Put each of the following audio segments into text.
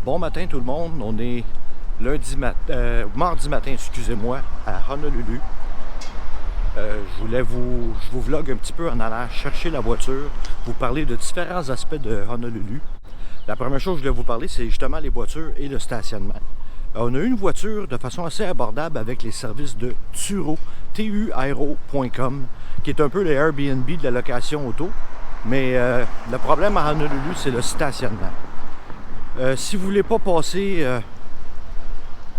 Bon matin tout le monde, on est mardi matin, excusez-moi, à Honolulu. Je vous vlog un petit peu en allant chercher la voiture, vous parler de différents aspects de Honolulu. La première chose que je voulais vous parler, c'est justement les voitures et le stationnement. On a eu une voiture de façon assez abordable avec les services de Turo, tuaero.com, qui est un peu le Airbnb de la location auto. Mais le problème à Honolulu, c'est le stationnement. Si vous ne voulez pas passer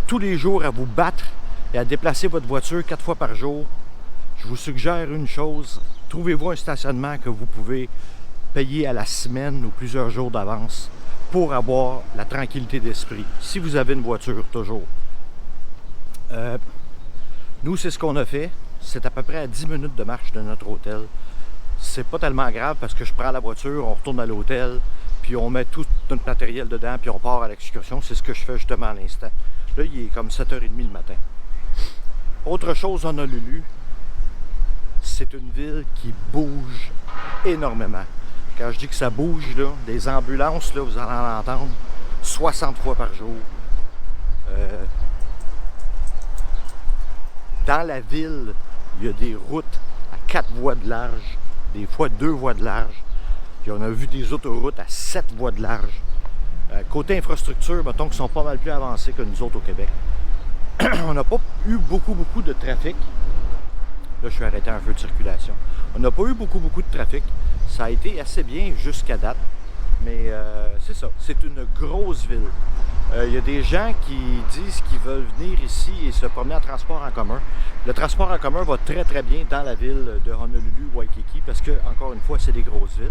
tous les jours à vous battre et à déplacer votre voiture 4 fois par jour, je vous suggère une chose, trouvez-vous un stationnement que vous pouvez payer à la semaine ou plusieurs jours d'avance pour avoir la tranquillité d'esprit, si vous avez une voiture toujours. Nous, c'est ce qu'on a fait. C'est à peu près à 10 minutes de marche de notre hôtel. C'est pas tellement grave parce que je prends la voiture, on retourne à l'hôtel, puis on met tout notre matériel dedans, puis on part à l'excursion. C'est ce que je fais justement à l'instant. Là, il est comme 7h30 le matin. Autre chose, Honolulu, c'est une ville qui bouge énormément. Quand je dis que ça bouge, là, des ambulances, là, vous allez en entendre 60 fois par jour. Dans la ville, il y a des routes à 4 voies de large, des fois 2 voies de large. Puis on a vu des autoroutes à 7 voies de large. Côté infrastructure, mettons qu'ils sont pas mal plus avancés que nous autres au Québec. On n'a pas eu beaucoup de trafic. Là, je suis arrêté un feu de circulation. On n'a pas eu beaucoup de trafic. Ça a été assez bien jusqu'à date. Mais c'est ça, c'est une grosse ville. Il y a des gens qui disent qu'ils veulent venir ici et se promener en transport en commun. Le transport en commun va très bien dans la ville de Honolulu, Waikiki, parce que, encore une fois, c'est des grosses villes.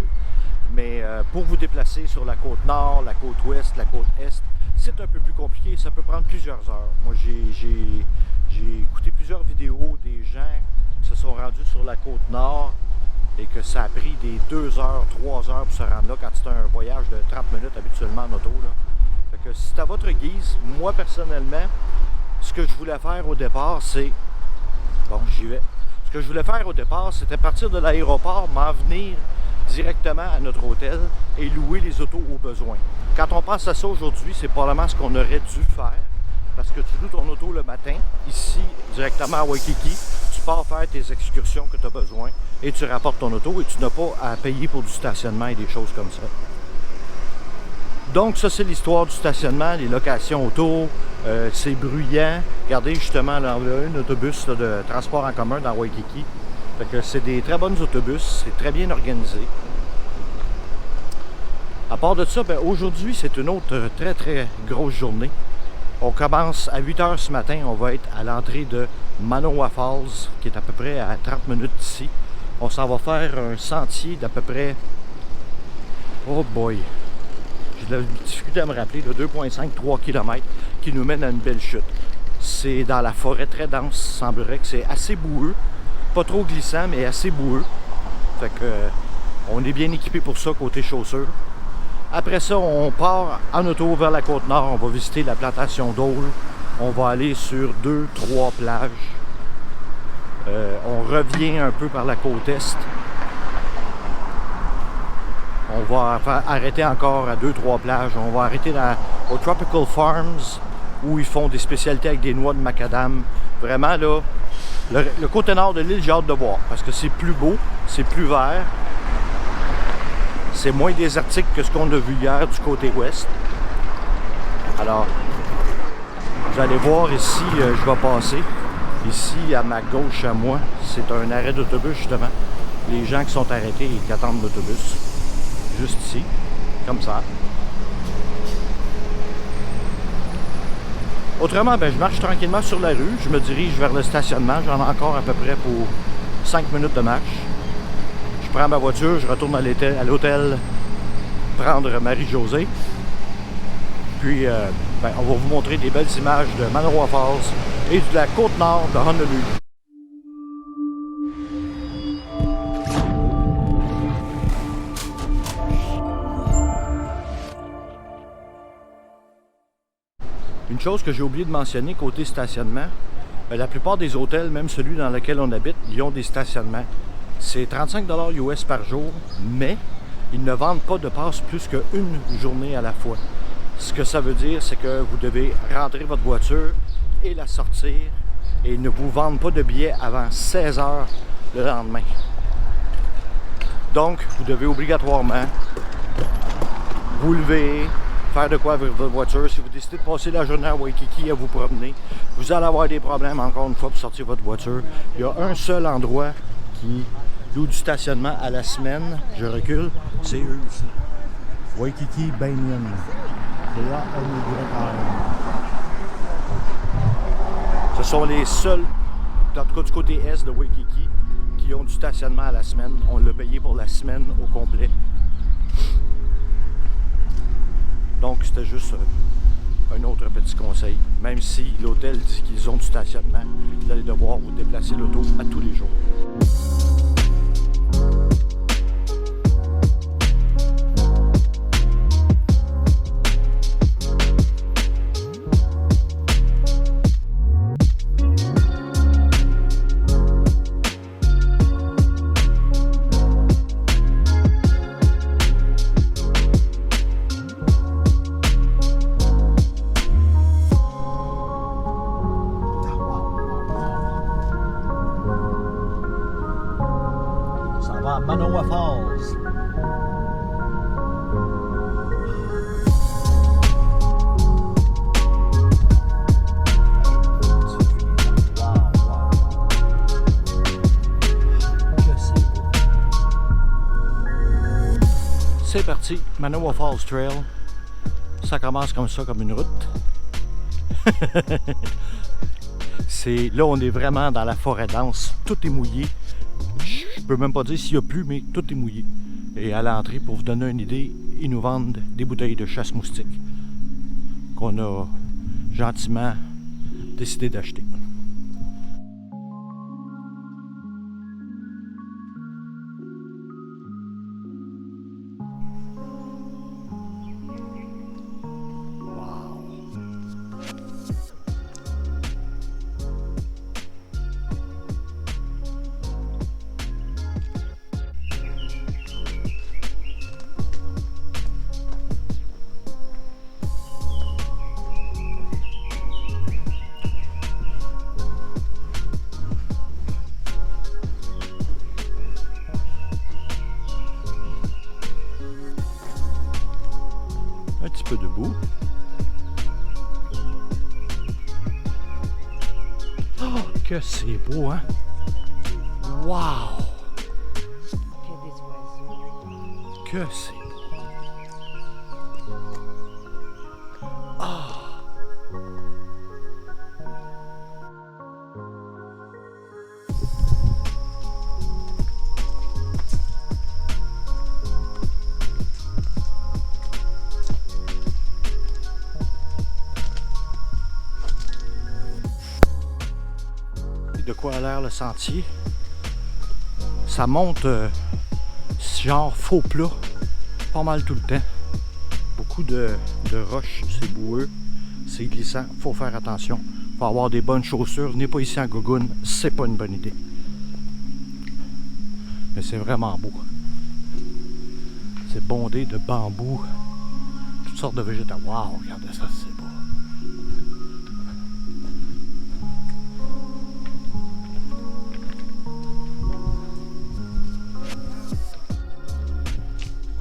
Mais pour vous déplacer sur la côte nord, la côte ouest, la côte est, c'est un peu plus compliqué. Ça peut prendre plusieurs heures. Moi, j'ai écouté plusieurs vidéos des gens qui se sont rendus sur la côte nord et que ça a pris des 2 heures, 3 heures pour se rendre là quand c'est un voyage de 30 minutes habituellement en auto, là. Fait que c'est à votre guise. Moi, personnellement, ce que je voulais faire au départ, c'est... Bon, j'y vais. Ce que je voulais faire au départ, c'était partir de l'aéroport, m'en venir directement à notre hôtel et louer les autos au besoin. Quand on pense à ça aujourd'hui, c'est probablement ce qu'on aurait dû faire parce que tu loues ton auto le matin, ici, directement à Waikiki, tu pars faire tes excursions que tu as besoin et tu rapportes ton auto et tu n'as pas à payer pour du stationnement et des choses comme ça. Donc ça, c'est l'histoire du stationnement, les locations auto, c'est bruyant. Regardez justement, là, on a un autobus là, de transport en commun dans Waikiki. Fait que c'est des très bons autobus, c'est très bien organisé. À part de ça, ben, aujourd'hui, c'est une autre très grosse journée. On commence à 8 h ce matin, on va être à l'entrée de Manoa Falls, qui est à peu près à 30 minutes d'ici. On s'en va faire un sentier d'à peu près... Oh boy! J'ai de la difficulté à me rappeler, de 2,5-3 km qui nous mène à une belle chute. C'est dans la forêt très dense, il semblerait que c'est assez boueux. Pas trop glissant, mais assez boueux. Fait que on est bien équipé pour ça, côté chaussures. Après ça, on part en auto vers la côte nord. On va visiter la plantation d'Aule. On va aller sur 2-3 plages. On revient un peu par la côte est. On va arrêter encore à 2-3 plages. On va arrêter au Tropical Farms où ils font des spécialités avec des noix de macadam. Vraiment là, le côté nord de l'île, j'ai hâte de voir parce que c'est plus beau, c'est plus vert. C'est moins désertique que ce qu'on a vu hier du côté ouest. Alors, vous allez voir ici, je vais passer. Ici, à ma gauche, à moi, c'est un arrêt d'autobus justement. Les gens qui sont arrêtés et qui attendent l'autobus. Juste ici, comme ça. Autrement, ben, je marche tranquillement sur la rue. Je me dirige vers le stationnement. J'en ai encore à peu près pour 5 minutes de marche. Je prends ma voiture, je retourne à l'hôtel prendre Marie-Josée. Puis, ben, on va vous montrer des belles images de Manoa Falls et de la côte nord de Honolulu. Une chose que j'ai oublié de mentionner côté stationnement, la plupart des hôtels, même celui dans lequel on habite, ils ont des stationnements. C'est 35 $ US par jour, mais ils ne vendent pas de passe plus qu'une journée à la fois. Ce que ça veut dire, c'est que vous devez rentrer votre voiture et la sortir et ils ne vous vendent pas de billets avant 16 heures le lendemain. Donc, vous devez obligatoirement vous lever, faire de quoi avec votre voiture. Si vous décidez de passer la journée à Waikiki à vous promener, vous allez avoir des problèmes encore une fois pour sortir votre voiture. Il y a un seul endroit qui loue du stationnement à la semaine. Je recule, c'est eux ici. Waikiki Banyan. Ce sont les seuls, en tout cas du côté est de Waikiki, qui ont du stationnement à la semaine. On l'a payé pour la semaine au complet. Donc c'était juste un autre petit conseil. Même si l'hôtel dit qu'ils ont du stationnement, vous allez devoir vous déplacer l'auto à tous les jours. Manoa Falls. C'est parti, Manoa Falls Trail. Ça commence comme ça, comme une route. Là, on est vraiment dans la forêt dense. Tout est mouillé. Je peux même pas dire s'il y a plu, mais tout est mouillé. Et à l'entrée, pour vous donner une idée, ils nous vendent des bouteilles de chasse-moustique qu'on a gentiment décidé d'acheter. Un petit peu debout. Oh, que c'est beau, hein? Wow! Que c'est beau! Ah! De quoi a l'air le sentier. Ça monte genre faux plat, pas mal tout le temps. Beaucoup de roches, c'est boueux, c'est glissant, faut faire attention. Faut avoir des bonnes chaussures, venez pas ici en gogoune, c'est pas une bonne idée. Mais c'est vraiment beau. C'est bondé de bambous, toutes sortes de végétaux. Waouh, regardez ça, c'est beau.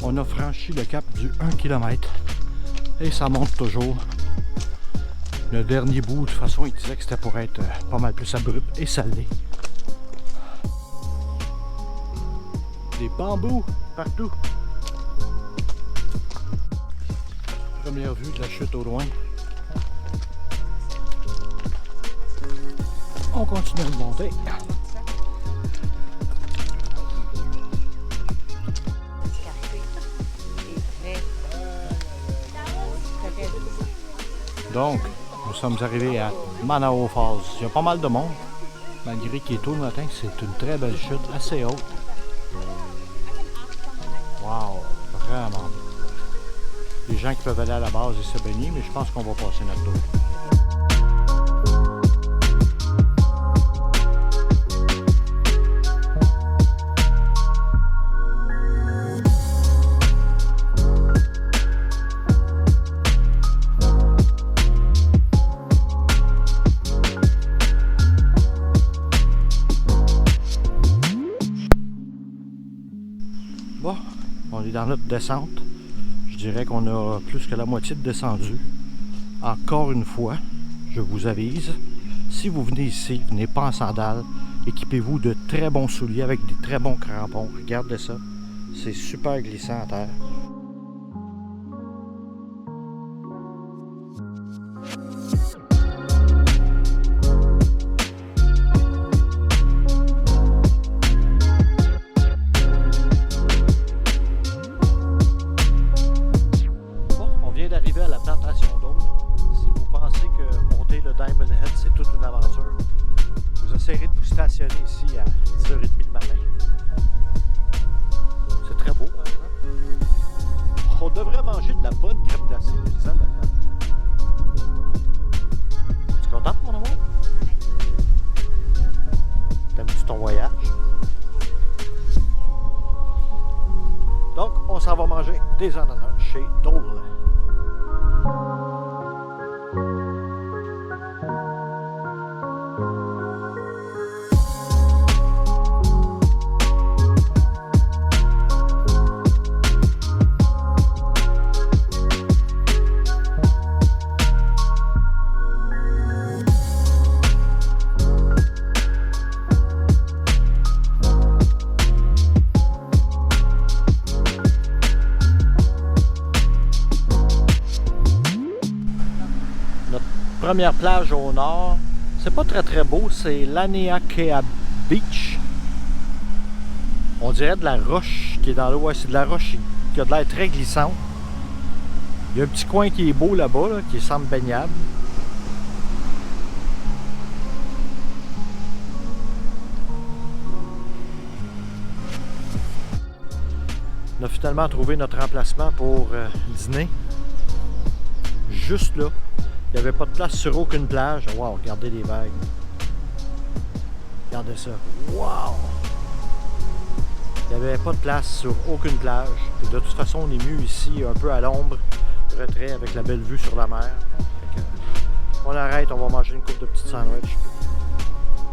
On a franchi le cap du 1 km et ça monte toujours. Le dernier bout, de toute façon, il disait que c'était pour être pas mal plus abrupt et ça l'est. Des bambous partout. Première vue de la chute au loin. On continue de monter. Donc, nous sommes arrivés à Manoa Falls. Il y a pas mal de monde, malgré qu'il est tôt le matin. C'est une très belle chute, assez haute. Wow, vraiment beau. Les gens qui peuvent aller à la base et se baigner, mais je pense qu'on va passer notre tour. dans notre descente. Je dirais qu'on a plus que la moitié de descendu. Encore une fois, je vous avise, si vous venez ici, venez pas en sandales. Équipez-vous de très bons souliers avec des très bons crampons. Regardez ça. C'est super glissant à terre. Bon, on vient d'arriver à la plantation d'eau. Si vous pensez que monter le Diamond Head, c'est toute une aventure, vous essayerez de vous stationner ici à 10h30 le matin. C'est très beau, hein? On devrait manger de la bonne crème glacée, je disais maintenant. Tu es contente, mon amour? T'aimes-tu ton voyage? Donc, on s'en va manger des ananas chez Dole. Première plage au nord, c'est pas très beau, c'est Laniakea Beach. On dirait de la roche qui est dans l'eau, ouais, c'est de la roche qui a de l'air très glissante. Il y a un petit coin qui est beau là-bas, là, qui semble baignable. On a finalement trouvé notre emplacement pour dîner. Juste là. Il n'y avait pas de place sur aucune plage. Wow, regardez les vagues. Regardez ça. Wow! Il n'y avait pas de place sur aucune plage. Et de toute façon, on est mieux ici, un peu à l'ombre, retrait avec la belle vue sur la mer. On arrête, on va manger une coupe de petites sandwichs.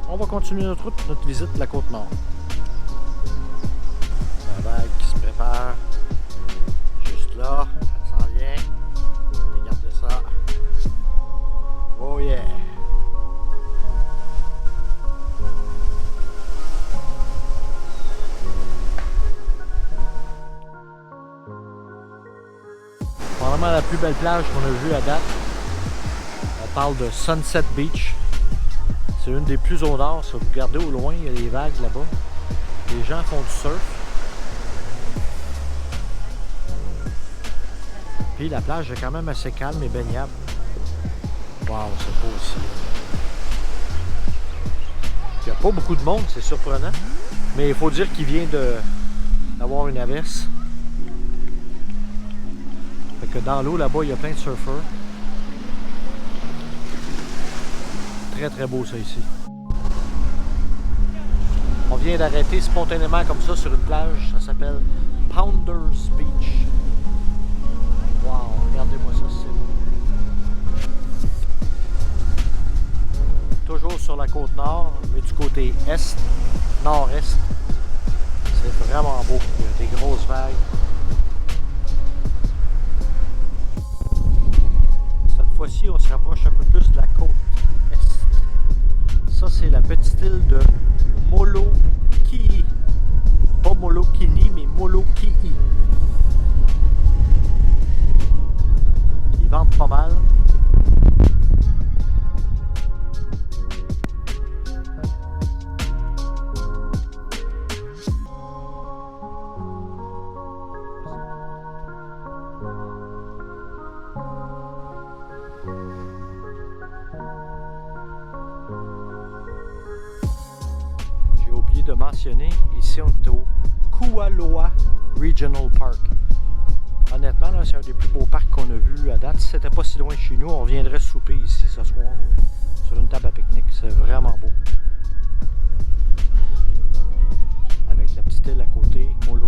On va continuer notre route, notre visite de la Côte-Nord. La vague qui se prépare. Juste là, ça s'en vient. Regardez ça. Oh yeah! Probablement la plus belle plage qu'on a vue à date. On parle de Sunset Beach. C'est une des plus au nord. Si vous regardez au loin, il y a les vagues là-bas. Les gens font du surf. Puis la plage est quand même assez calme et baignable. Wow, c'est beau aussi. Il n'y a pas beaucoup de monde, c'est surprenant. Mais il faut dire qu'il vient d'avoir une averse. Fait que dans l'eau là-bas, il y a plein de surfeurs. Très beau ça ici. On vient d'arrêter spontanément comme ça sur une plage. Ça s'appelle Pounders Beach. Wow, regardez-moi ça, c'est beau. Toujours sur la côte nord, mais du côté est, nord-est. C'est vraiment beau. Il y a des grosses vagues. Cette fois-ci, on se rapproche un peu plus de la côte est. Ça, c'est la petite île de Moloki'i. Pas Molokini, mais Moloki'i. Ils vendent pas mal. De mentionner, ici on est au Kualoa Regional Park. Honnêtement, c'est un des plus beaux parcs qu'on a vu à date. Si c'était pas si loin de chez nous, on viendrait souper ici ce soir sur une table à pique-nique. C'est vraiment beau. Avec la petite île à côté, Molo.